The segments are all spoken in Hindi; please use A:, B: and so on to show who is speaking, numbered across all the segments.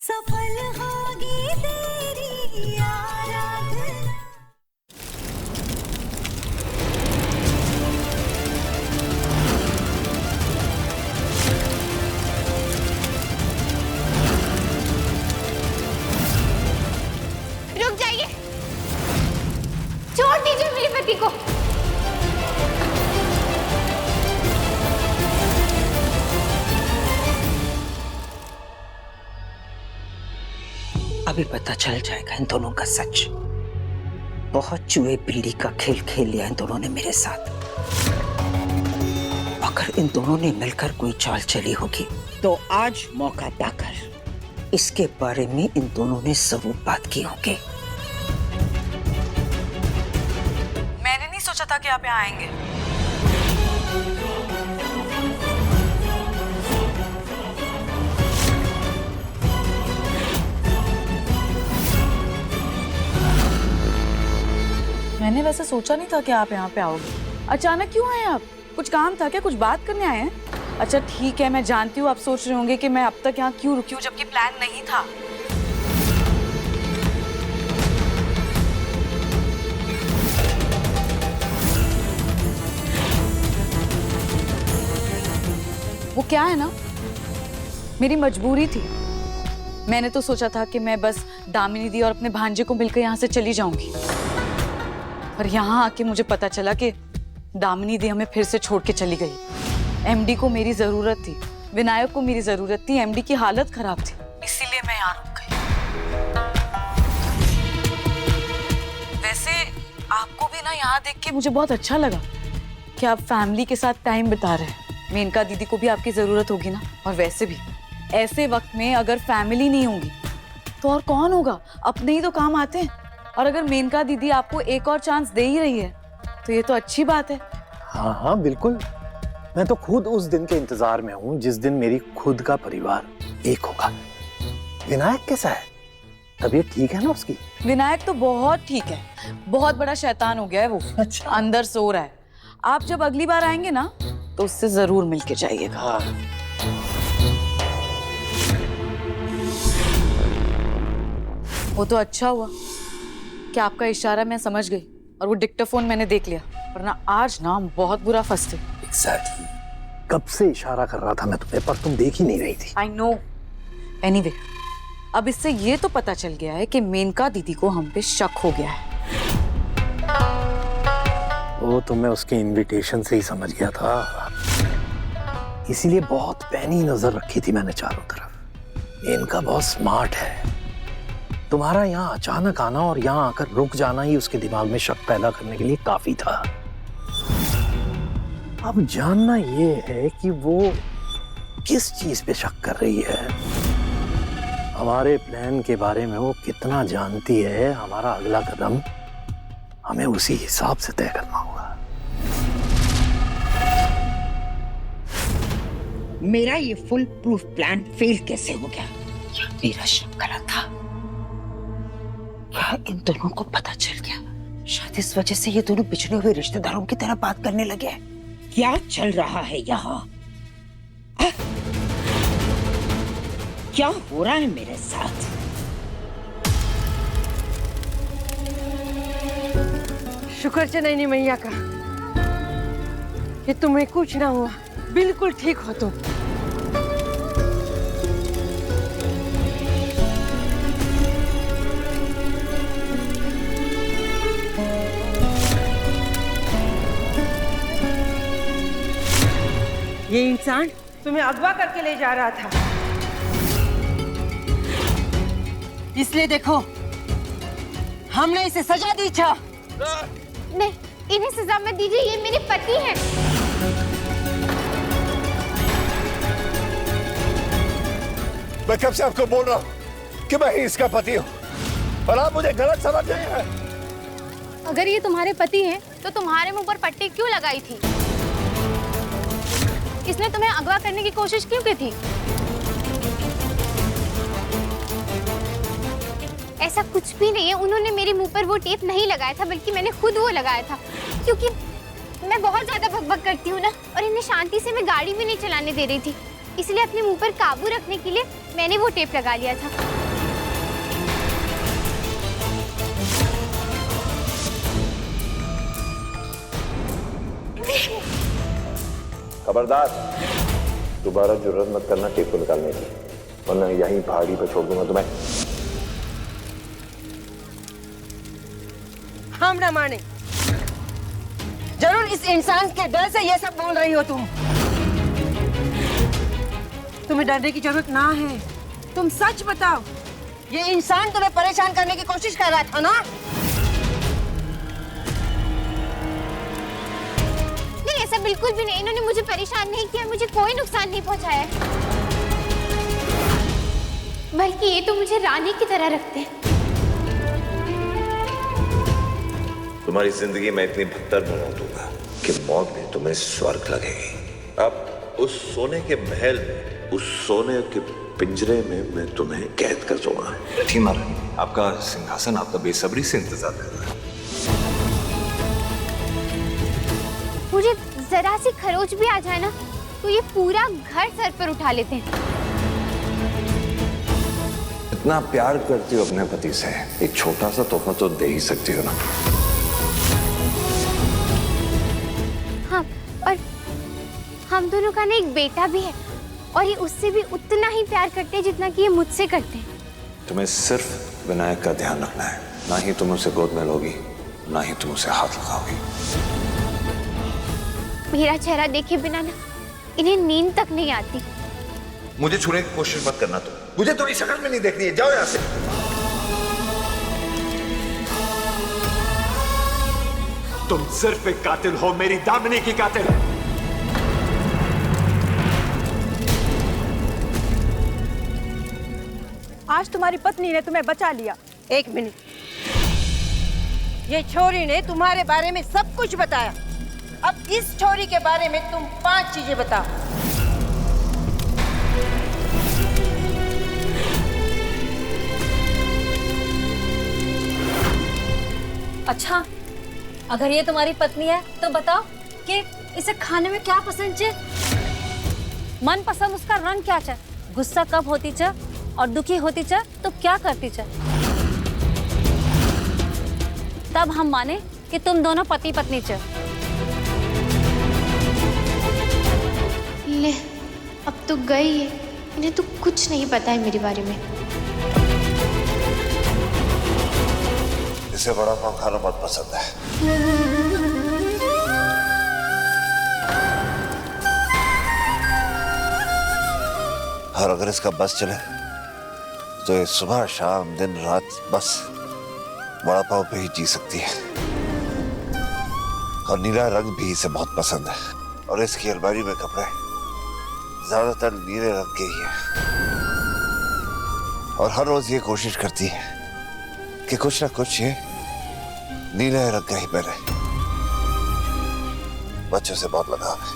A: सफल होगी तेरी आराधना।
B: रुक जाइए, छोड़ दीजिए मेरे पति को।
C: अभी पता चल जाएगा इन दोनों का सच। बहुत चूहे बिल्ली का खेल खेल लिया इन दोनों ने मेरे साथ। अगर इन दोनों ने मिलकर कोई चाल चली होगी तो आज मौका पाकर इसके बारे में इन दोनों ने सबूत बात की होगी।
D: मैंने नहीं सोचा था कि आप यहाँ आएंगे। मैंने वैसे सोचा नहीं था कि आप यहाँ पे आओगे। अचानक क्यों आए आप? कुछ काम था क्या? कुछ बात करने आए हैं? अच्छा ठीक है, मैं जानती हूँ आप सोच रहे होंगे कि मैं अब तक यहाँ क्यों रुकी हूँ जबकि प्लान नहीं था। वो क्या है ना, मेरी मजबूरी थी। मैंने तो सोचा था कि मैं बस दामिनी दी और अपने भांजे को मिलकर यहाँ से चली जाऊंगी, पर यहाँ आके मुझे पता चला कि दामिनी दी हमें फिर से छोड़ के चली गई। एमडी को मेरी जरूरत थी, विनायक को मेरी जरूरत थी, एमडी की हालत खराब थी, इसीलिए मैं यहाँ रुक गई। वैसे आपको भी ना यहाँ देख के मुझे बहुत अच्छा लगा कि आप फैमिली के साथ टाइम बिता रहे हैं। मेनका दीदी को भी आपकी जरूरत होगी ना, और वैसे भी ऐसे वक्त में अगर फैमिली नहीं होगी तो और कौन होगा? अपने ही तो काम आते हैं। और अगर मेनका दीदी आपको एक और चांस दे ही रही है तो ये तो अच्छी बात है।
E: हाँ हाँ बिल्कुल, मैं तो खुद उस दिन के इंतजार में हूँ जिस दिन मेरी खुद का परिवार एक होगा। विनायक कैसा है? तबीयत ठीक है ना उसकी?
D: विनायक तो बहुत ठीक है, बहुत बड़ा शैतान हो गया है वो।
E: अच्छा।
D: अंदर सो रहा है। आप जब अगली बार आएंगे ना तो उससे जरूर मिलके जाइएगा।
E: हाँ।
D: वो तो अच्छा हुआ कि आपका इशारा मैं समझ गई और वो डिक्टाफोन मैंने देख लिया, वरना आज ना हम बहुत बुरा फंसते।
E: एग्जैक्टली। कब से इशारा कर रहा था मैं तुम्हें, पर तुम देख ही नहीं रही थी।
D: I know. एनीवे, अब इससे ये तो पता चल गया है कि मेनका दीदी को हम पे शक हो गया है।
E: वो तो मैं उसके इनविटेशन से ही समझ गया था, इसीलिए बहुत पैनी नजर रखी थी मैंने चारों तरफ। इनका बहुत स्मार्ट है। तुम्हारा यहाँ अचानक आना और यहाँ आकर रुक जाना ही उसके दिमाग में शक पैदा करने के लिए काफी था। अब जानना ये है कि वो किस चीज पे शक कर रही है। हमारे प्लान के बारे में वो कितना जानती है, हमारा अगला कदम हमें उसी हिसाब से तय करना होगा।
C: मेरा ये फुल प्रूफ प्लान फेल कैसे हो गया? मेरा शक गलत था। क्या इन दोनों को पता चल गया? शायद इस वजह से ये दोनों बिछड़े हुए रिश्तेदारों की तरह बात करने लगे। क्या चल रहा है यहाँ? क्या हो रहा है मेरे साथ?
F: शुक्र जननी मैया का कि तुम्हें कुछ ना हुआ, बिल्कुल ठीक हो तुम। ये इंसान तुम्हें अगवा करके ले जा रहा था, इसलिए देखो हमने इसे सजा दी था।
B: नहीं, इन्हें सजा मत दीजिए, ये मेरे पति हैं।
G: मैं कब से आपको बोल रहा हूँ कि मैं ही इसका पति हूँ और आप मुझे गलत समझ रहे हैं।
B: अगर ये तुम्हारे पति हैं तो तुम्हारे मुंह पर पट्टी क्यों लगाई थी? इसने तुम्हें अगवा करने की कोशिश क्यों की थी? ऐसा कुछ भी नहीं है, उन्होंने मेरे मुंह पर वो टेप नहीं लगाया था, बल्कि मैंने खुद वो लगाया था, क्योंकि मैं बहुत ज्यादा भगभग करती हूँ ना, और इन्हें शांति से मैं गाड़ी भी नहीं चलाने दे रही थी। इसलिए अपने मुंह पर काबू रखने के लिए मैंने वो टेप लगा लिया था।
G: खबरदार, दोबारा जुर्रत मत करना टेप को निकालने की, वरना यहीं पहाड़ी पर छोड़ दूंगा तुम्हें।
F: हम ना माने। जरूर इस इंसान के डर से ये सब बोल रही हो तुम। तुम्हें डरने की जरूरत ना है। तुम सच बताओ, ये इंसान तुम्हें परेशान करने की कोशिश कर रहा था ना?
B: नहीं, ऐसा बिल्कुल भी नहीं। इन्होंने मुझे परेशान नहीं किया, मुझे कोई नुकसान नहीं पहुंचाया है। बल्कि ये तो मुझे रानी की तरह रखते हैं।
G: तुम्हारी जिंदगी में इतनी भत्तर बना दूंगा कि मौत भी तुम्हें स्वर्ग लगेगी। अब उस सोने के महल में, उस सोने के पिंजरे में मैं तुम्हें कैद कर दूंगा।
H: बैठिए महारानी, आपका सिंहासन आपका बेसब्री से इंतजार कर रहा है।
B: मुझे जरा सी खरोच भी आ जाए ना तो ये पूरा घर सर पर उठा लेते हैं।
H: इतना प्यार करती हो अपने पति से, एक छोटा सा तोहफा तो दे ही सकती हो ना।
B: हाँ, और हम दोनों का ना एक बेटा भी है और ये उससे भी उतना ही प्यार करते हैं जितना कि ये मुझसे करते हैं।
H: तुम्हें सिर्फ विनायक का ध्यान रखना है, ना ही तुम उसे गोद में लोगी, ना ही तुम उसे हाथ लगाओगी।
B: मेरा चेहरा देखे बिना ना इन्हें नींद तक नहीं आती।
G: मुझे छूने की कोशिश मत करना तुम, मुझे तुम्हारी शक्ल में नहीं देखनी है, जाओ यहाँ से।
I: तुम सिर्फ एक कातिल हो, मेरी दामिनी की कातिल।
F: आज तुम्हारी पत्नी ने तुम्हें बचा लिया। एक मिनट, ये छोरी ने तुम्हारे बारे में सब कुछ बताया। अब इस छोरी के बारे में तुम 5 चीजें बताओ।
J: अच्छा, अगर ये तुम्हारी पत्नी है तो बताओ कि इसे खाने में क्या पसंद है? मन पसंद उसका रंग क्या है? गुस्सा कब होती है और दुखी होती है तो क्या करती है? तब हम माने कि तुम दोनों पति पत्नी च।
B: ले, अब तो गई है, इन्हें तो कुछ नहीं पता है मेरे बारे में।
G: इसे बड़ा पाव खाना बहुत पसंद है। और अगर इसका बस चले तो ये सुबह शाम दिन रात बस बड़ा पाव पे ही जी सकती है। और नीला रंग भी इसे बहुत पसंद है और इसकी अलमारी में कपड़े ज्यादातर नीले रंग के ही है। और हर रोज ये कोशिश करती है कि कुछ ना कुछ ये नीले रंग का ही पहने। बच्चों से बहुत लगाव है,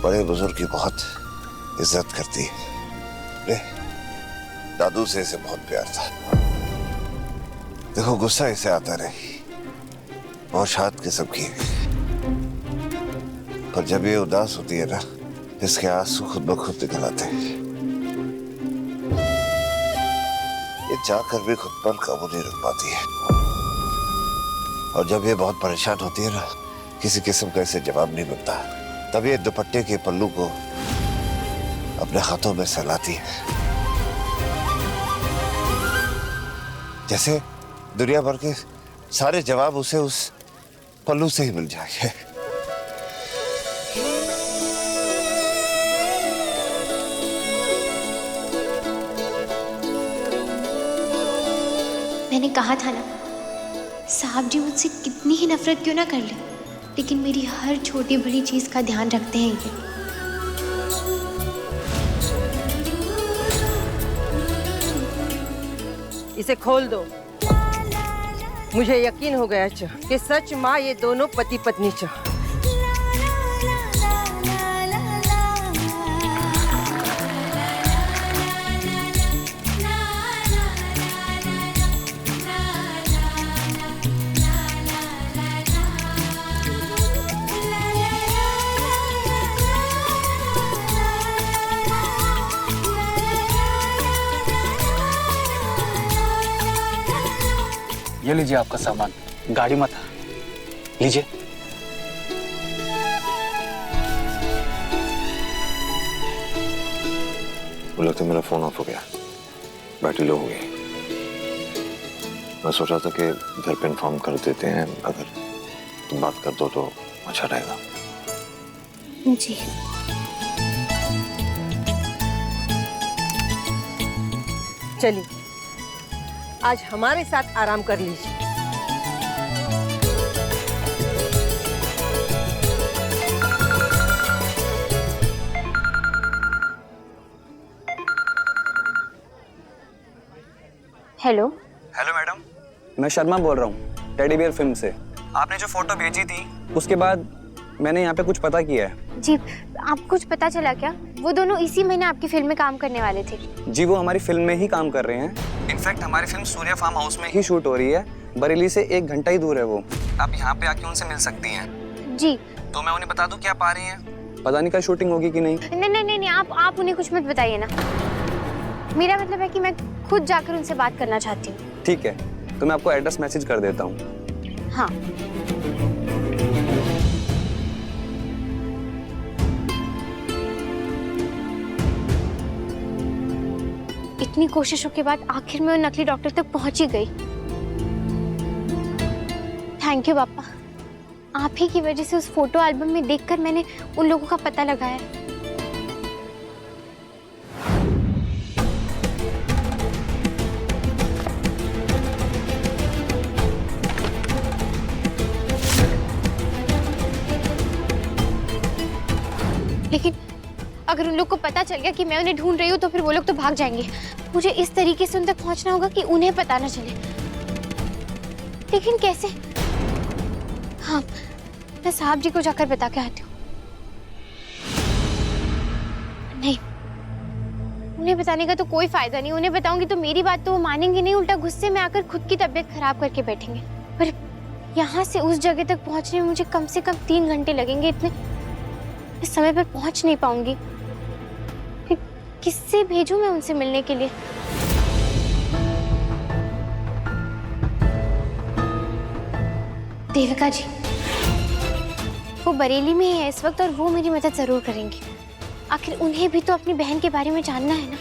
G: बड़े बुजुर्ग की बहुत इज्जत करती है। दादू से इसे बहुत प्यार था। देखो, गुस्सा इसे आता नहीं, बहुत शांत किस्म की है। पर जब ये उदास होती है ना, इसके आंसू खुद ब खुद निकल आते हैं। ये चाहकर भी खुद पर काबू नहीं रख पाती है। और जब ये बहुत परेशान होती है ना, किसी किस्म का इसे जवाब नहीं मिलता, तब ये दुपट्टे के पल्लू को अपने हाथों में सहलाती है, जैसे दुनिया भर के सारे जवाब उसे उस पल्लू से ही मिल जाएंगे।
B: मैंने कहा था ना, साहब जी मुझसे कितनी ही नफरत क्यों ना कर ले, लेकिन मेरी हर छोटी बड़ी चीज का ध्यान रखते हैं ये।
F: इसे खोल दो। मुझे यकीन हो गया कि सच माँ ये दोनों पति पत्नी च।
K: ये लीजिए आपका सामान, गाड़ी मत लीजिए।
H: वो लगता है मेरा फोन ऑफ हो गया, बैटरी लो हो गई। मैं सोचा था कि घर पे इन्फॉर्म कर देते हैं, अगर तुम बात कर दो तो अच्छा रहेगा।
B: जी
F: चलिए आज हमारे साथ आराम कर लीजिए।
B: हेलो।
K: हेलो मैडम, मैं शर्मा बोल रहा हूँ टेडी बियर फिल्म से। आपने जो फोटो भेजी थी उसके बाद मैंने यहाँ पे कुछ पता किया है।
B: जी आपको कुछ पता चला क्या? वो दोनों इसी महीने आपकी फिल्म में काम करने वाले थे।
K: जी वो हमारी फिल्म में ही काम कर रहे हैं। इनफैक्ट हमारी फिल्म सूर्या फार्म हाउस में ही शूट हो रही है, बरेली से 1 घंटा ही दूर है वो। आप यहाँ पे आके उनसे मिल सकती हैं।
B: जी
K: तो मैं उन्हें बता दूं कि आप आ रही हैं? पता नहीं कल शूटिंग होगी कि नहीं।
B: नहीं आप उन्हें कुछ मत बताइए ना। मेरा मतलब है कि मैं खुद जाकर उनसे बात करना चाहती हूँ।
K: ठीक है, तो मैं आपको एड्रेस मैसेज कर देता हूँ।
B: हाँ इतनी कोशिशों के बाद आखिर में वो नकली डॉक्टर तक पहुंच ही गई। थैंक यू पापा, आप ही की वजह से उस फोटो एल्बम में देखकर मैंने उन लोगों का पता लगाया। लेकिन अगर उन लोग को पता चल गया कि मैं उन्हें ढूंढ रही हूँ तो फिर वो लोग तो भाग जाएंगे। मुझे इस तरीके से उन तक पहुंचना होगा कि उन्हें पता ना चले। लेकिन कैसे? हाँ मैं साहब जी को जाकर बता के आती हूँ। नहीं उन्हें बताने का तो कोई फायदा नहीं। उन्हें बताऊंगी तो मेरी बात तो वो मानेंगे नहीं, उल्टा गुस्से में आकर खुद की तबीयत खराब करके बैठेंगे। पर यहाँ से उस जगह तक पहुंचने में मुझे कम से कम 3 घंटे लगेंगे। इतने इस समय पर पहुंच नहीं पाऊंगी। फिर किससे भेजूं मैं उनसे मिलने के लिए? देविका जी वो बरेली में ही है इस वक्त और वो मेरी मदद जरूर करेंगी। आखिर उन्हें भी तो अपनी बहन के बारे में जानना है ना।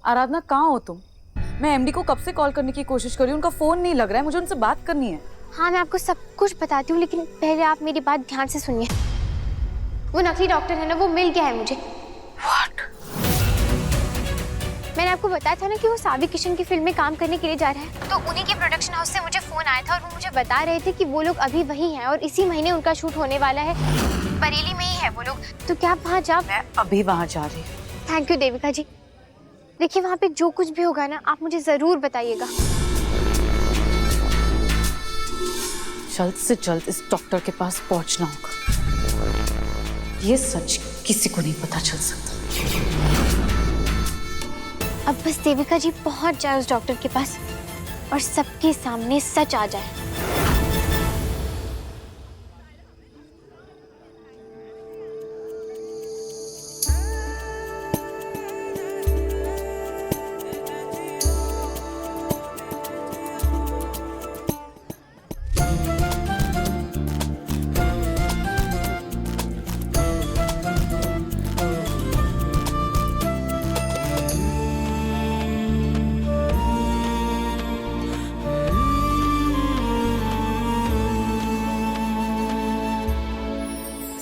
D: आराधना कहाँ हो तुम? मैं एमडी को कब से कॉल करने की कोशिश कर रही हूँ, उनका फोन नहीं लग रहा है। मुझे उनसे बात करनी है।
B: हाँ मैं आपको सब कुछ बताती हूँ, लेकिन पहले आप मेरी बात ध्यान से सुनिए। वो नकली डॉक्टर है ना, वो मिल गया है मुझे। What? मैंने आपको बताया था ना कि वो साबिक किशन की फिल्म में काम करने के लिए जा रहा है। तो उन्हीं के प्रोडक्शन हाउस से मुझे फोन आया था और वो मुझे बता रहे थे कि वो लोग अभी वही हैं और इसी महीने उनका शूट होने वाला है। बरेली में ही है वो लोग। तो क्या आप वहाँ जा?
D: मैं अभी वहाँ जा रही हूँ।
B: थैंक यू देविका जी। देखिए वहाँ पे जो कुछ भी होगा ना आप मुझे जरूर बताइएगा।
D: जल्द से जल्द इस डॉक्टर के पास पहुंचना होगा। ये सच किसी को नहीं पता चल सकता।
B: अब बस देविका जी पहुंच जाए उस डॉक्टर के पास और सबके सामने सच आ जाए।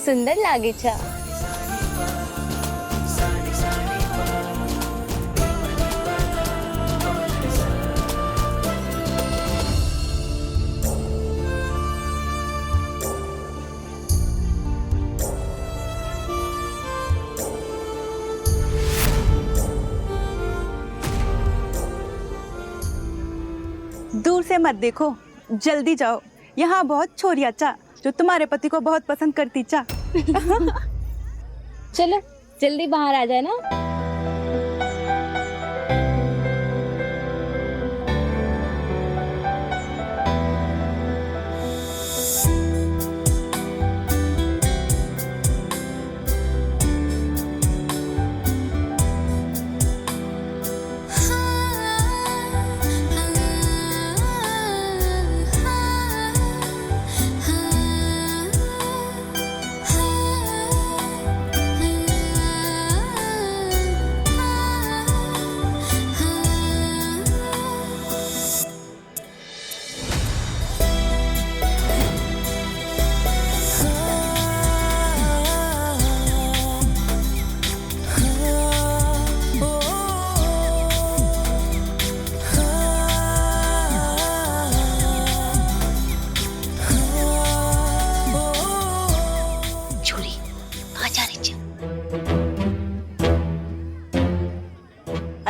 B: सुंदर लागे छा।
L: दूर से मत देखो, जल्दी जाओ। यहाँ बहुत छोरिया चा जो तुम्हारे पति को बहुत पसंद करती चा।
J: चलो जल्दी बाहर आ जाए ना।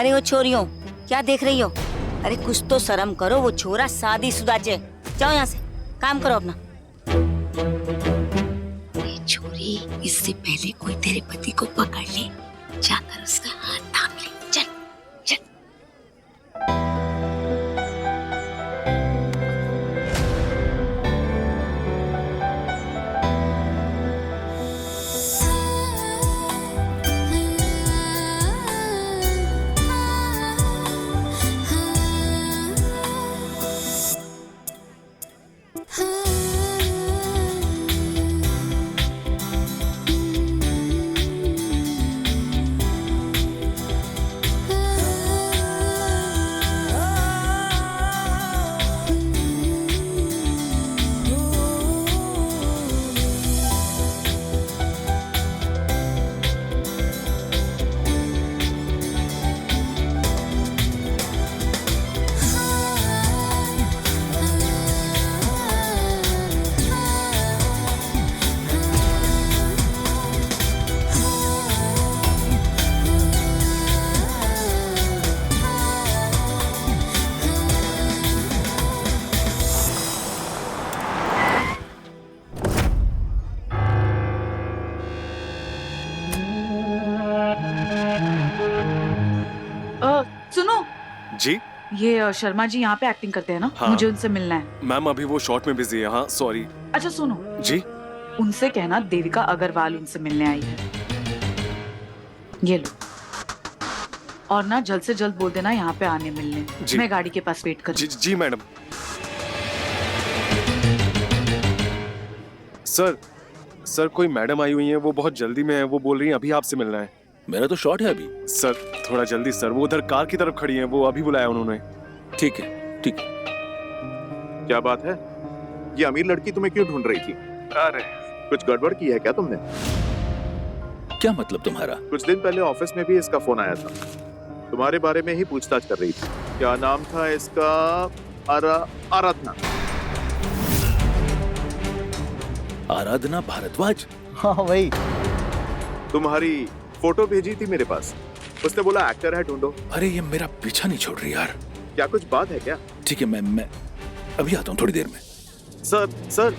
M: अरे वो छोरियों, क्या देख रही हो? अरे कुछ तो शर्म करो, वो छोरा शादीशुदा चे। जाओ यहाँ से, काम करो अपना। ये छोरी, इससे पहले कोई तेरे पति को पकड़ ले, जाकर उसका हाथ थाम ले। चल चल।
L: सुनो
I: जी
D: ये शर्मा जी यहाँ पे एक्टिंग करते हैं ना?
I: हाँ।
D: मुझे उनसे मिलना है।
I: मैम अभी वो शॉट में बिजी है। हाँ सॉरी।
D: अच्छा सुनो,
I: जी
D: उनसे कहना देविका अग्रवाल उनसे मिलने आई है। ये लो, और ना जल्द से जल्द बोल देना यहाँ पे आने मिलने।
I: जी।
D: मैं गाड़ी के पास वेट कर।
I: जी मैडम। सर कोई मैडम आई हुई है, वो बहुत जल्दी में है, वो बोल रही है अभी आपसे मिलना है।
N: मेरा तो शॉट है अभी।
I: सर थोड़ा जल्दी सर, वो उधर कार की तरफ खड़ी है, वो अभी बुलाया उन्होंने।
N: ठीक है ठीक है।
O: क्या बात है? ये अमीर लड़की तुम्हें क्यों ढूंढ रही थी?
I: अरे
O: कुछ गड़बड़ की है क्या तुमने?
N: क्या मतलब तुम्हारा?
O: कुछ दिन पहले ऑफिस में भी इसका फोन आया था, तुम्हारे बारे में ही पूछताछ कर रही थी। क्या नाम था इसका? आराधना।
N: आराधना भारद्वाज?
O: हाँ वही। तुम्हारी फोटो भेजी थी मेरे पास, उसने बोला एक्टर है ढूंढो।
N: अरे ये मेरा पीछा नहीं छोड़ रही यार।
O: क्या कुछ बात है क्या?
N: ठीक है, मैं अभी आता हूँ थोड़ी देर में।
O: सर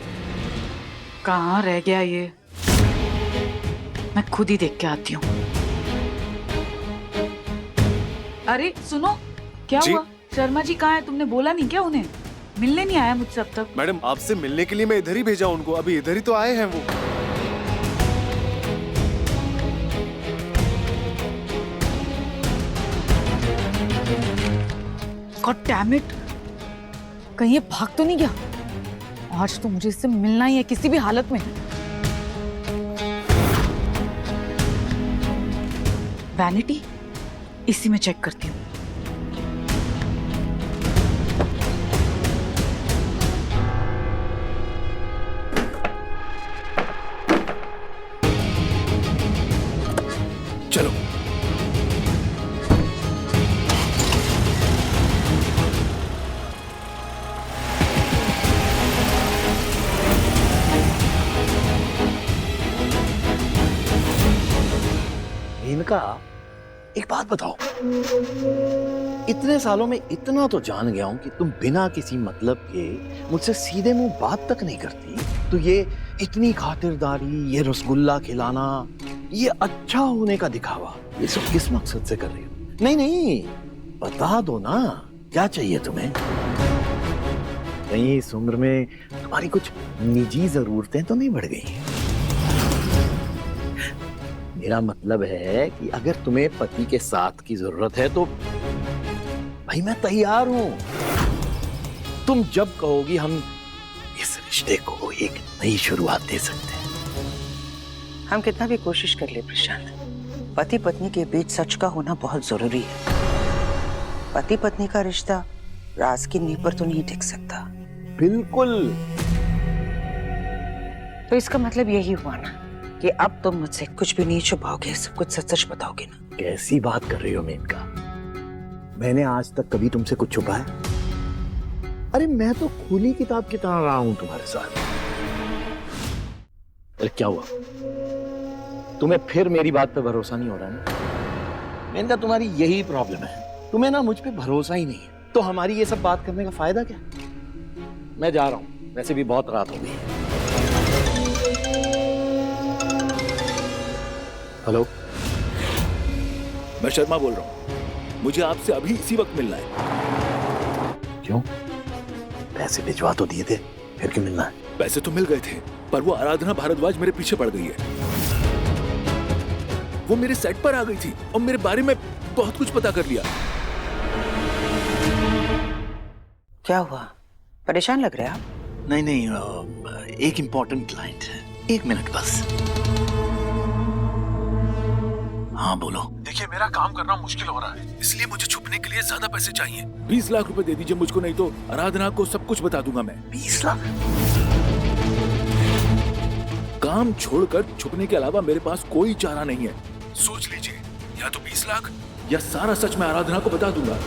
D: कहाँ रह गया ये? मैं खुद ही देख के आती हूँ। अरे सुनो, क्या
I: जी?
D: हुआ? शर्मा जी कहाँ है? तुमने बोला नहीं क्या उन्हें? मिलने नहीं आया मुझसे अब तक।
I: मैडम आपसे मिलने के लिए मैं इधर ही भेजा उनको, अभी इधर ही तो आए हैं वो।
D: God damn it! कहीं ये भाग तो नहीं गया? आज तो मुझे इससे मिलना ही है किसी भी हालत में। वैनिटी, इसी में चेक करती हूँ।
N: चलो
E: इनका एक बात बताओ, इतने सालों में इतना तो जान गया हूं कि तुम बिना किसी मतलब के मुझसे सीधे मुंह बात तक नहीं करती, तो ये इतनी खातिरदारी, ये रसगुल्ला खिलाना, ये अच्छा होने का दिखावा, ये सब किस मकसद से कर रही हो? नहीं बता दो ना, क्या चाहिए तुम्हें? कहीं इस उम्र में तुम्हारी कुछ निजी जरूरतें तो नहीं बढ़ गई? मेरा मतलब है कि अगर तुम्हें पति के साथ की जरूरत है तो भाई मैं तैयार हूं। तुम जब कहोगी हम इस रिश्ते को एक नई शुरुआत दे सकते हैं।
C: हम कितना भी कोशिश कर ले प्रशांत, पति पत्नी के बीच सच का होना बहुत जरूरी है। पति पत्नी का रिश्ता राज की नींव पर तो नहीं टिक सकता।
E: बिल्कुल।
C: तो इसका मतलब यही हुआ ना कि अब तुम मुझसे कुछ भी नहीं छुपाओगे, सब कुछ सच सच बताओगे ना?
E: कैसी बात कर रही हो मेनका? मैंने आज तक कभी तुमसे कुछ छुपाया? अरे मैं तो खुली किताब की तरह रहा हूं तुम्हारे साथ। अरे क्या हुआ? तुम्हें फिर मेरी बात पे भरोसा नहीं हो रहा ना? मैंने कहा तुम्हारी यही प्रॉब्लम है, तुम्हें ना मुझ पे भरोसा ही नहीं है, तो हमारी ये सब बात करने का फायदा क्या? मैं जा रहा हूँ, वैसे भी बहुत रात हो गई है। हेलो,
N: मैं शर्मा बोल रहा हूँ, मुझे आपसे अभी इसी वक्त मिलना है।
E: क्यों? पैसे भिजवा तो दिए थे, फिर क्यों मिलना है?
N: पैसे तो मिल गए थे, पर वो आराधना भारद्वाज मेरे पीछे पड़ गई है। वो मेरे सेट पर आ गई थी और मेरे बारे में बहुत कुछ पता कर लिया।
C: क्या हुआ? परेशान लग रहे हैं आप?
E: नहीं नहीं, एक इम्पोर्टेंट क्लाइंट है, 1 मिनट बस। हाँ बोलो।
N: देखिए, मेरा काम करना मुश्किल हो रहा है, इसलिए मुझे छुपने के लिए ज्यादा पैसे चाहिए। 20 लाख रुपए दे दीजिए मुझको, नहीं तो आराधना को सब कुछ बता दूंगा मैं।
E: 20 लाख?
N: काम छोड़कर छुपने के अलावा मेरे पास कोई चारा नहीं है। सोच लीजिए, या तो 20 लाख या सारा सच मैं आराधना को बता दूंगा।